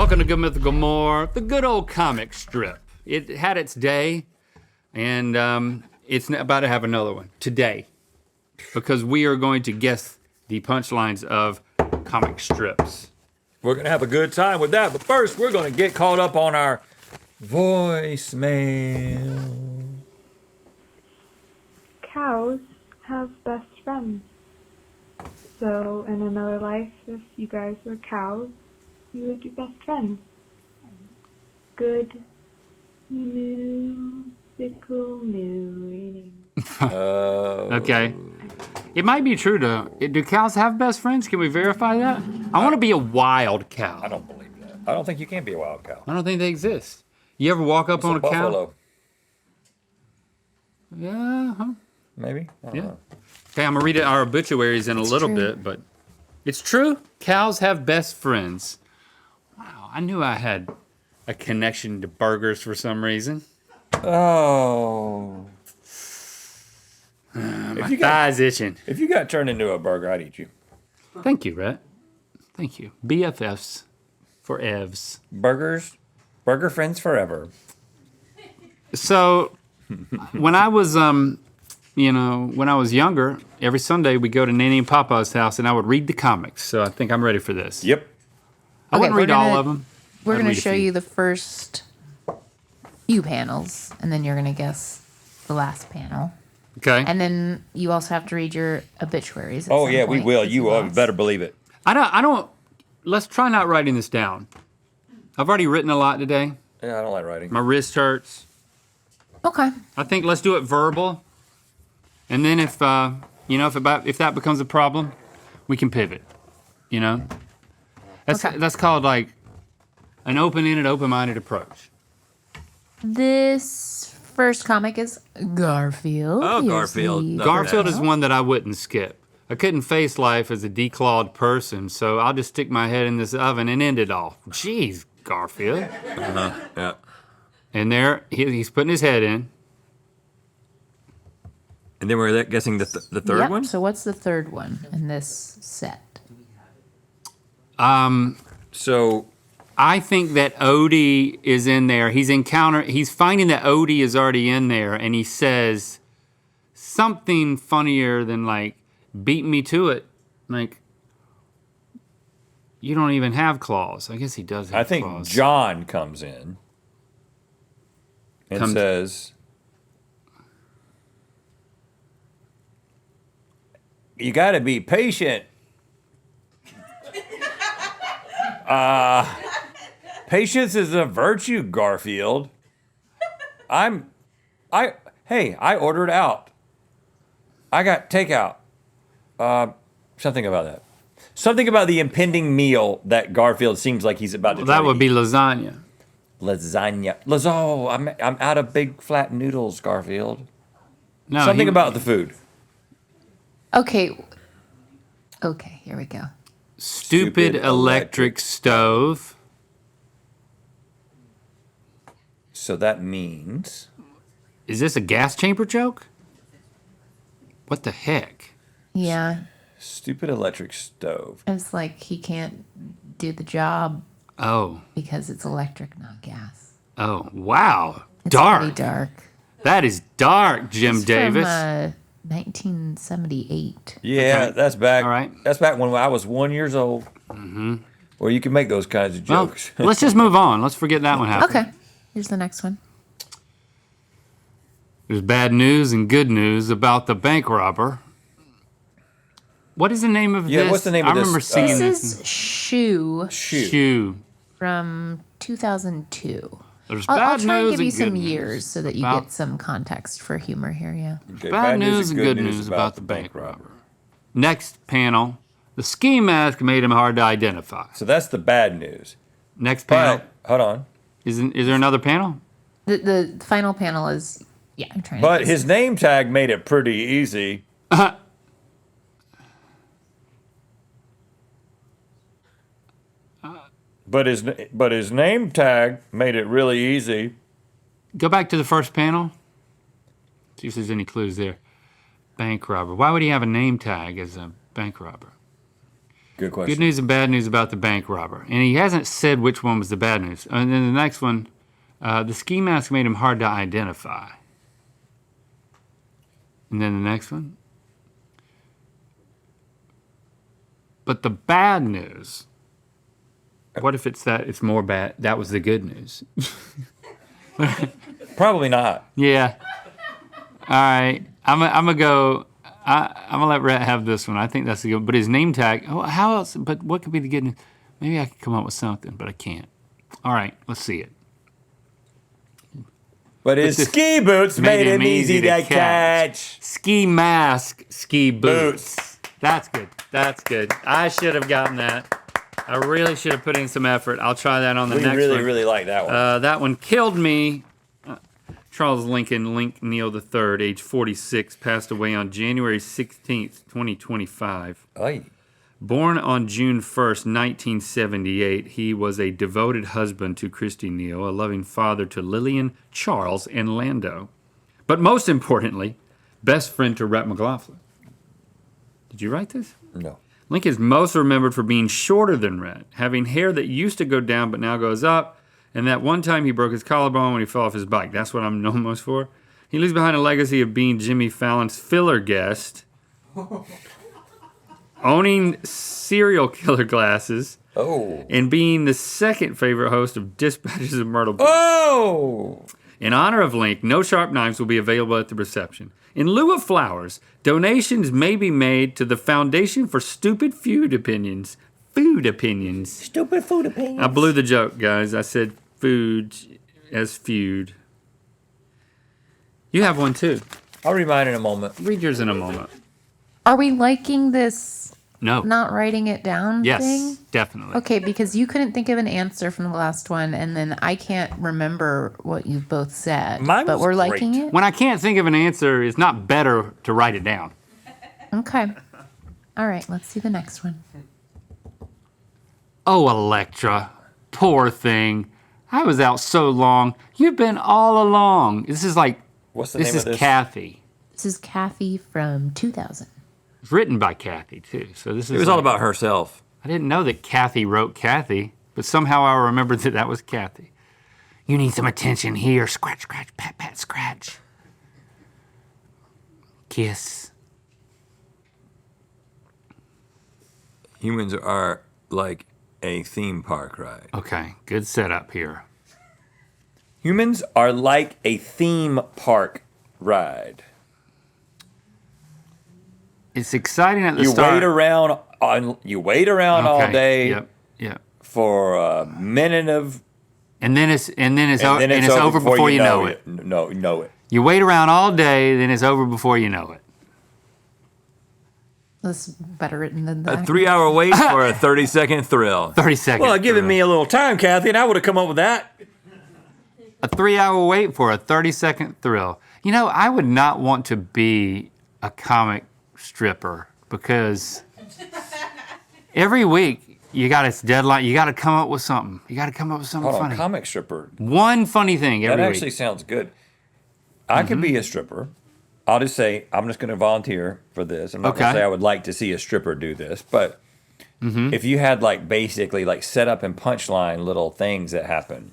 Welcome to Good Mythical More, the good old comic strip. It had its day, and it's about to have another one today, because we are going to guess the punchlines of comic strips. We're gonna have a good time with that, but first we're gonna get caught up on our voicemail. Cows have best friends. So in another life, if you guys were cows, you would be best friends. Good musical meaning. Okay. It might be true do cows have best friends? Can we verify that? I want to be a wild cow. I don't believe that. I don't think you can be a wild cow. I don't think they exist. You ever walk up on a buffalo. cow? Yeah, huh? Maybe? I don't know. Okay, I'm gonna read our obituaries in a little true. bit, but it's true. Cows have best friends. Wow, I knew I had a connection to burgers for some reason. Oh. My thigh's itching. If you got turned into a burger, I'd eat you. Thank you, Rhett. Thank you. BFFs for Evs. Burgers, burger friends forever. So, when I was, when I was younger, every Sunday we'd go to Nanny and Papa's house and I would read the comics. So I think I'm ready for this. Yep. I wouldn't we're read all gonna- of them. We're I'd going read to a show few. you the first few panels, and then you're going to guess the last panel. Okay. And then you also have to read your obituaries. At Oh some yeah, we point, will. 'cause You lost. better believe it. I don't, let's try not writing this down. I've already written a lot today. Yeah, I don't like writing. My wrist hurts. Okay. I think let's do it verbal. And then if that becomes a problem, we can pivot, Okay. That's called like an open-ended, open-minded approach. This first comic is Garfield. Oh, Here's Garfield. the- Garfield is one that I wouldn't skip. I couldn't face life as a declawed person, so I'll just stick my head in this oven and end it all. Jeez, Garfield. Yeah. And there, he's putting his head in. And then we're guessing the third Yep, one? So what's the third one in this set? So I think that Odie is in there. He's finding that Odie is already in there, and he says something funnier than like, beat me to it. Like, you don't even have claws. I guess he does have I think claws. John comes in and says, you gotta be patient. Patience is a virtue, Garfield. I ordered out. I got takeout. Something about that. Something about the impending meal that Garfield seems like he's about to try That to would be eat. lasagna. Lasagna. I'm out of big flat noodles, Garfield. No, Something about the food. Okay. Okay, here we go. stupid electric stove. So that means Is this a gas chamber joke? What the heck? Yeah. stupid electric stove. It's like he can't do the job Oh, because it's electric, not gas. oh, wow. It's Dark. pretty dark. That is dark, Jim It's Davis. From 1978. Yeah, Okay. that's back. All right. That's back when I was 1 year old. Mm-hmm. Where you can make those kinds of Well, jokes. let's just move on. Let's forget that one happened. Okay. Here's the next one. There's bad news and good news about the bank robber. What is the name of Yeah, this? what's the name of I this? remember seeing This this. is Shoe Shoe. from 2002. There's I'll bad try and news give you and some good years news so that you about- get some context for humor here, yeah. Okay, Bad news and good news about the bank robber. Next panel. The ski mask made him hard to identify. So that's the bad news. Next panel. But hold on. Is there another panel? The final panel is, yeah, I'm trying But to. his name tag made it pretty easy. But his name tag made it really easy. Go back to the first panel. See if there's any clues there. Bank robber. Why would he have a name tag as a bank robber? Good question. Good news and bad news about the bank robber. And he hasn't said which one was the bad news. And then the next one, the ski mask made him hard to identify. And then the next one. But the bad news, what if it's more bad? That was the good news. Probably not. Yeah. All right. I'm gonna go. I'm gonna let Rhett have this one. I think that's the good. But his name tag. Oh, how else? But what could be the good news? Maybe I could come up with something, but I can't. All right. Let's see it. But his ski boots made him easy to catch. Ski mask, ski boots. That's good. That's good. I should have gotten that. I really should have put in some effort. I'll try that on the next one. We really like that one. That one killed me. Charles Lincoln Link Neal III, age 46, passed away on January 16th, 2025. Oy. Born on June 1st, 1978, he was a devoted husband to Christy Neal, a loving father to Lillian, Charles, and Lando. But most importantly, best friend to Rhett McLaughlin. Did you write this? No. Link is most remembered for being shorter than Rhett, having hair that used to go down but now goes up, and that one time he broke his collarbone when he fell off his bike. That's what I'm known most for. He leaves behind a legacy of being Jimmy Fallon's filler guest, owning serial killer glasses, and being the second favorite host of Dispatches of Myrtle Beach. Oh! In honor of Link, no sharp knives will be available at the reception. In lieu of flowers, donations may be made to the Foundation for Stupid Food Opinions. Food opinions. Stupid food opinions. I blew the joke, guys. I said food as feud. You have one too. I'll read mine in a moment. Read yours in a moment. Are we liking this No. not writing it down Yes, thing? definitely. Okay, because you couldn't think of an answer from the last one, and then I can't remember what you both said. Mine but was we're great. liking it? When I can't think of an answer, it's not better to write it down. Okay. All right, let's see the next one. Oh, Electra. Poor thing. I was out so long. You've been all along. This is like, What's the this name is of this? Kathy. This is Kathy from 2000. It's written by Kathy, too. So this is It was all about herself. I didn't know that Kathy wrote Kathy, but somehow I remembered that that was Kathy. You need some attention here. Scratch, scratch, pat, pat, scratch. Kiss. Humans are like a theme park ride. Okay, good setup here. Humans are like a theme park ride. It's exciting at the You start. wait around all Okay, day Yep. for a minute of And then it's and it's over before you know it. Know it. You wait around all day, then it's over before you know it. That's better written than A that. 3-hour wait for a 30-second thrill. 30 seconds. Well, given me a little time, Kathy, and I would have come up with that. A 3-hour wait for a 30-second thrill. You know, I would not want to be a comic stripper because every week you got its deadline. You got to come up with something. You got to come up with something Hold on, funny. comic stripper. One funny thing That every actually week. sounds good. I could be a stripper. I'll just say I'm just going to volunteer for this. I'm not going Okay. to say I would like to see a stripper do this, but if you had like basically like setup and punchline little things that happen.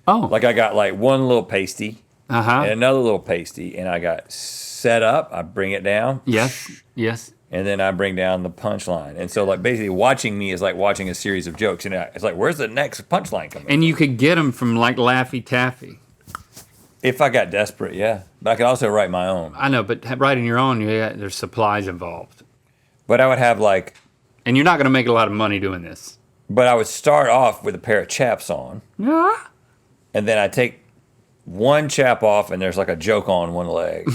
Oh, Like I got like one little pasty and uh-huh. another little pasty, and I got set up. I bring it down. Yes. And then I bring down the punchline. And so, like, basically watching me is like watching a series of jokes. And it's like, where's the next punchline coming And you could get them from like Laffy Taffy. If I got desperate, yeah. But I could also write my own. I know, but writing your own, there's supplies involved. But I would have like, And you're not going to make a lot of money doing this. but I would start off with a pair of chaps on. Yeah. And then I take one chap off and there's like a joke on one leg.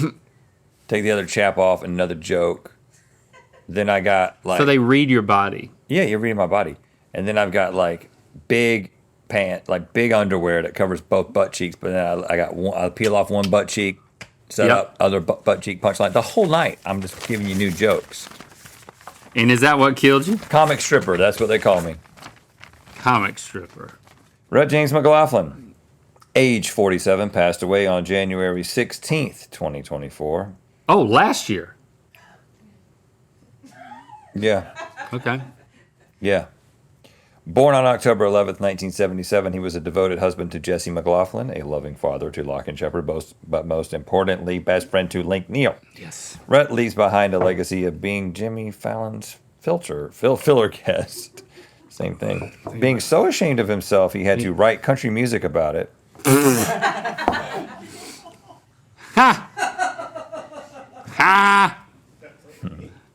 Take the other chap off and another joke. Then I got like, So they read your body. yeah, you're reading my body. And then I've got like big pant, like big underwear that covers both butt cheeks. But then I got one, I peel off one butt cheek, set Yep. up other butt cheek punchline. The whole night, I'm just giving you new jokes. And is that what killed you? Comic stripper, that's what they call me. Comic stripper. Rhett James McLaughlin, age 47, passed away on January 16th, 2024. Oh, last year. Yeah. Okay. Yeah. Born on October 11th, 1977, he was a devoted husband to Jessie McLaughlin, a loving father to Locke and Shepard, but most importantly, best friend to Link Neal. Yes. Rhett leaves behind a legacy of being Jimmy Fallon's filler guest. Same thing. Being so ashamed of himself, he had to write country music about it. Ha! Ha!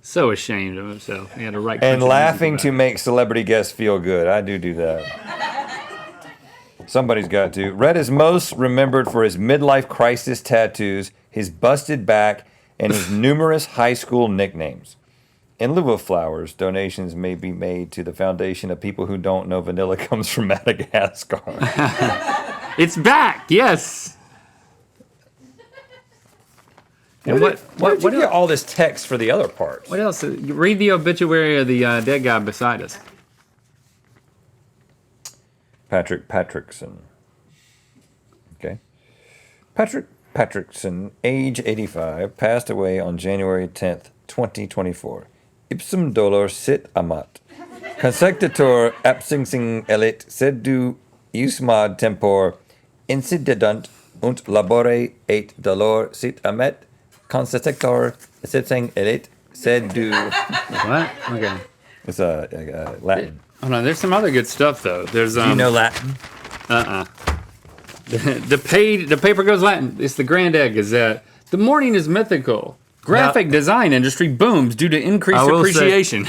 So ashamed of himself. He had to write. And country laughing music to about make celebrity guests feel good. I do that. Somebody's got to. Rhett is most remembered for his midlife crisis tattoos, his busted back, and his numerous high school nicknames. In lieu of flowers, donations may be made to the foundation of people who don't know vanilla comes from Madagascar. it. It's back. Yes. And What you get all this text for the other parts? What else? You read the obituary of the dead guy beside us. Patrick Patrickson. Okay. Patrick Patrickson, age 85, passed away on January 10th, 2024. Ipsum dolor sit amat. Consectator absensing elit sed du iusmad tempor incidedunt und labore et dolor sit amet. Consectator sitting elit sed du. What? Okay. It's a Latin. Oh no, there's some other good stuff though. There's Do you know Latin? the paper goes Latin. It's the Grand Egg Gazette. The morning is mythical. Graphic design industry booms due to increased appreciation.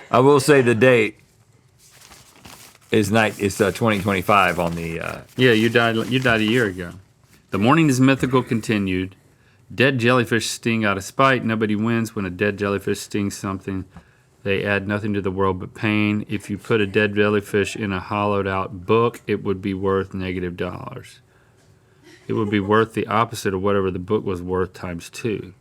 I will say the date is 2025 on the. Yeah, you died a year ago. The morning is mythical continued. Dead jellyfish sting out of spite. Nobody wins when a dead jellyfish stings something. They add nothing to the world but pain. If you put a dead jellyfish in a hollowed out book, it would be worth $. It would be worth the opposite of whatever the book was worth times 2.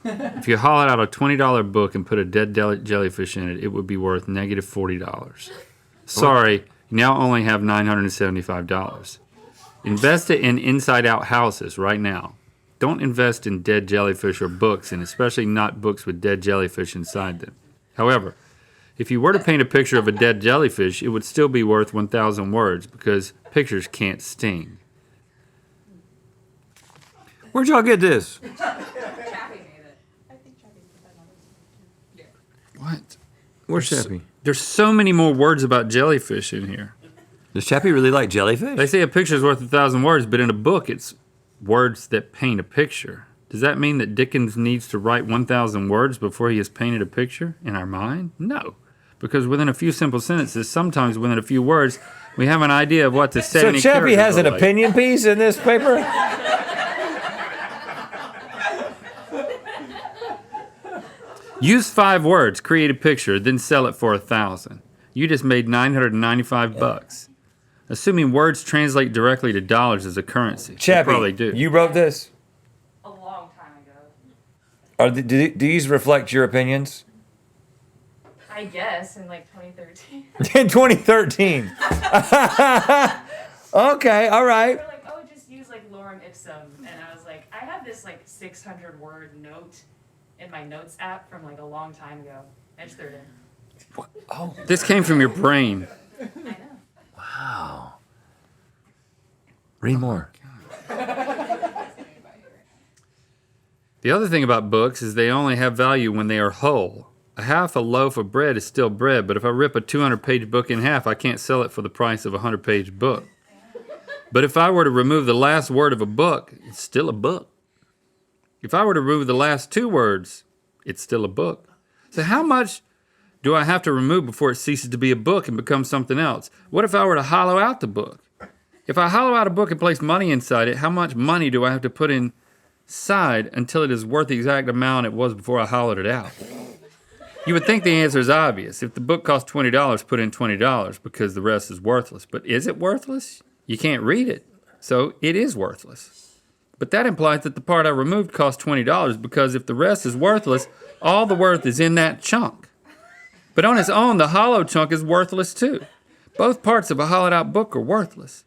If you hollowed out a $20 book and put a dead jellyfish in it, it would be worth $40. Sorry, you now only have $975. Invest it in inside-out houses right now. Don't invest in dead jellyfish or books, and especially not books with dead jellyfish inside them. However, if you were to paint a picture of a dead jellyfish, it would still be worth 1,000 words because pictures can't sting. Where'd y'all get this? What? Where's Chappie? There's so many more words about jellyfish in here. Does Chappie really like jellyfish? They say a picture's worth 1,000 words, but in a book, it's words that paint a picture. Does that mean that Dickens needs to write 1,000 words before he has painted a picture in our mind? No. Because within a few simple sentences, sometimes within a few words, we have an idea of what to say. So Chappie has an opinion piece in this paper? Use 5 words, create a picture, then sell it for 1,000. You just made $995. Assuming words translate directly to dollars as a currency. Chappie, they probably do. You wrote this? A long time ago. Do these reflect your opinions? I guess in like 2013. In 2013. Okay, all right. They were like, oh, just use like lorem ipsum. And I was like, I have this like 600 word note in my notes app from like a long time ago. I just threw it in. Oh, this came from your brain. I know. Wow. Read more. The other thing about books is they only have value when they are whole. A half a loaf of bread is still bread, but if I rip a 200-page book in half, I can't sell it for the price of a 100-page book. But if I were to remove the last word of a book, it's still a book. If I were to remove the last 2 words, it's still a book. So how much do I have to remove before it ceases to be a book and becomes something else? What if I were to hollow out the book? If I hollow out a book and place money inside it, how much money do I have to put inside until it is worth the exact amount it was before I hollowed it out? You would think the answer is obvious. If the book costs $20, put in $20 because the rest is worthless. But is it worthless? You can't read it, so it is worthless. But that implies that the part I removed cost $20 because if the rest is worthless, all the worth is in that chunk. But on its own, the hollow chunk is worthless too. Both parts of a hollowed out book are worthless,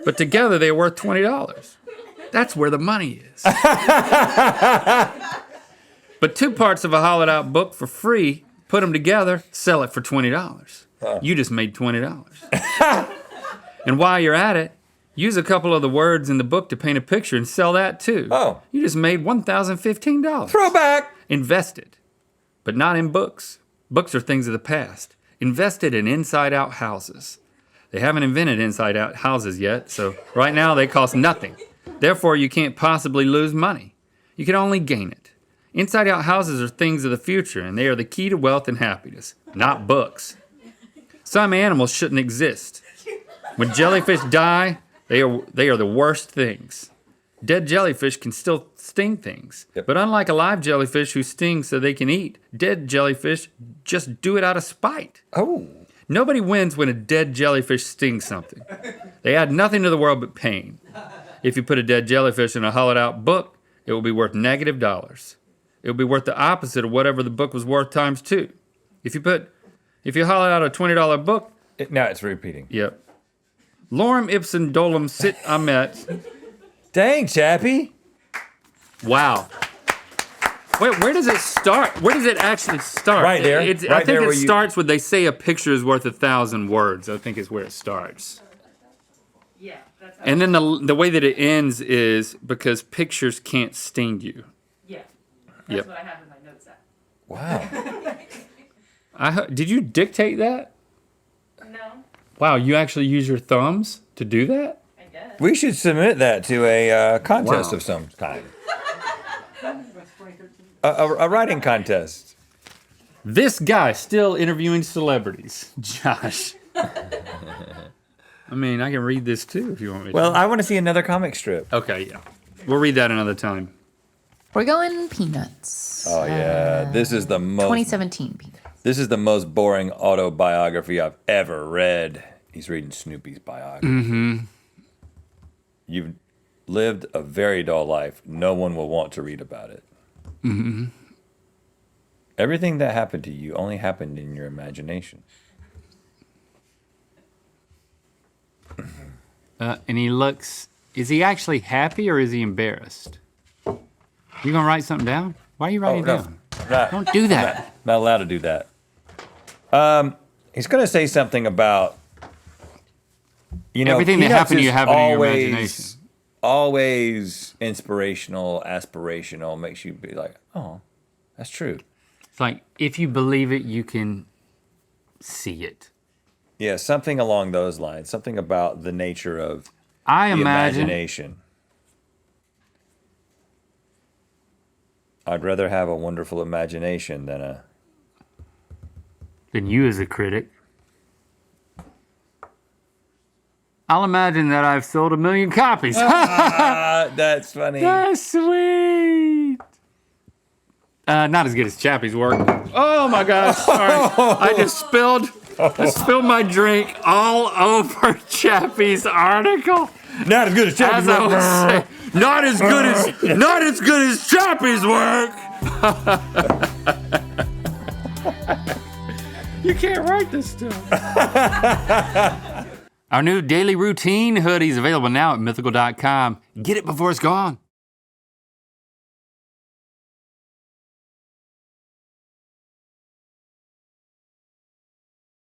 but together they are worth $20. That's where the money is. But 2 parts of a hollowed out book for free put them together, sell it for $20. You just made $20. And while you're at it, use a couple of the words in the book to paint a picture and sell that too. Oh. You just made $1,015. Throwback. Invested, but not in books. Books are things of the past. Invested in inside-out houses. They haven't invented inside-out houses yet, so right now they cost nothing. Therefore, you can't possibly lose money. You can only gain it. Inside-out houses are things of the future, and they are the key to wealth and happiness, not books. Some animals shouldn't exist. When jellyfish die, they are the worst things. Dead jellyfish can still sting things. Yep. But unlike a live jellyfish who stings so they can eat, dead jellyfish just do it out of spite. Oh. Nobody wins when a dead jellyfish stings something. They add nothing to the world but pain. If you put a dead jellyfish in a hollowed out book, it will be worth $-. It will be worth the opposite of whatever the book was worth times 2. If you hollow out a $20 book, Now it's repeating. yep. Lorem ipsum dolem sit amet. Dang, Chappie. Wow. Wait, where does it start? Where does it actually start? Right there. I Right think there it where you- starts with they say a picture is worth 1,000 words. I think is where it starts. Yeah, that's how. And then the way that it ends is because pictures can't sting you. Yeah, that's Yep. what I have in my notes app. Wow. Did you dictate that? No, Wow, you actually use your thumbs to do that? I guess. We should submit that to a contest Wow. of some kind. A writing contest. This guy still interviewing celebrities. Josh. I mean, I can read this too if you want me to. Well, I want to see another comic strip. Okay, yeah. We'll read that another time. We're going Peanuts. Oh yeah, this is the most. 2017 Peanuts. This is the most boring autobiography I've ever read. He's reading Snoopy's biography. Mm-hmm. You've lived a very dull life. No one will want to read about it. Mm-hmm. Everything that happened to you only happened in your imagination. And he looks, is he actually happy or is he embarrassed? You gonna write something down? Why are you writing it down? Not, Don't do that. not allowed to do that. He's going to say something about, Everything that Peanuts happened to you is happened in your imagination. Always inspirational, aspirational, makes you be like, oh, that's true. It's like, if you believe it, you can see it. Yeah, something along those lines. Something about the nature of I the imagine, imagination. I'd rather have a wonderful imagination than a... than you as a critic. I'll imagine that I've sold 1 million copies. that's funny. That's sweet. Not as good as Chappie's work. Oh my gosh, sorry. I just spilled my drink all over Chappie's article. Not as good as As I was saying, not as good as Chappie's work. You can't write this stuff. Our new daily routine hoodie is available now at mythical.com. Get it before it's gone.